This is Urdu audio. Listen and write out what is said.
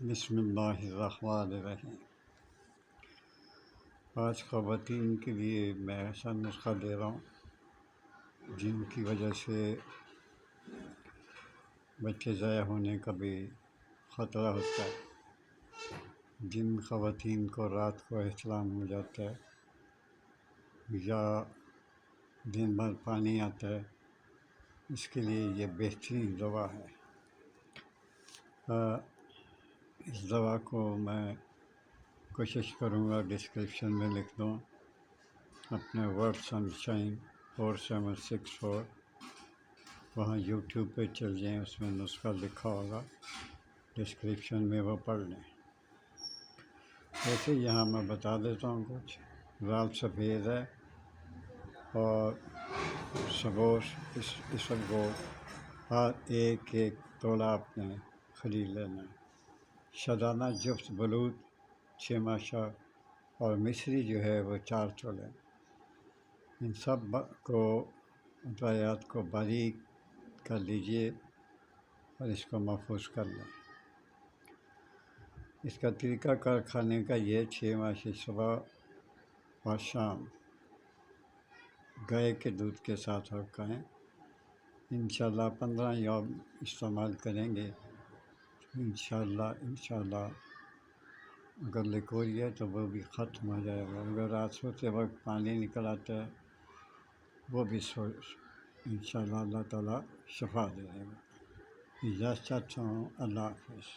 بسم اللہ الرحمن الرحیم۔ آج خواتین کے لیے میں ایسا نسخہ دے رہا ہوں جن کی وجہ سے بچے ضائع ہونے کا بھی خطرہ ہوتا ہے۔ جن خواتین کو رات کو احتلام ہو جاتا ہے یا دن بھر پانی آتا ہے، اس کے لیے یہ بہترین دوا ہے۔ اس دوا کو میں کوشش کروں گا ڈسکرپشن میں لکھ دوں، اپنے ورڈ سنشائن 4764 وہاں یوٹیوب پہ چل جائیں، اس میں نسخہ لکھا ہوگا، ڈسکرپشن میں وہ پڑھ لیں۔ ویسے یہاں میں بتا دیتا ہوں کچھ۔ لال سفید ہے اور سبوس اسفغول ہر ایک تولہ آپ نے خرید لینا ہے۔ شدانہ جفت بلوط 6 ماشا اور مصری جو ہے وہ 4 تولے۔ ان سب کو مطالعات کو باریک کر لیجئے اور اس کو محفوظ کر لیں۔ اس کا طریقہ کار کھانے کا یہ 6 ماشے صبح اور شام گائے کے دودھ کے ساتھ آپ کھائیں۔ انشاءاللہ 15 یوم استعمال کریں گے تو انشاءاللہ اگر لیکوری ہے تو وہ بھی ختم ہو جائے گا۔ اگر رات سوتے وقت پانی نکل آتا ہے وہ بھی انشاءاللہ اللہ تعالیٰ شفا دے دے گا۔ اجازت چاہتا ہوں، اللہ حافظ۔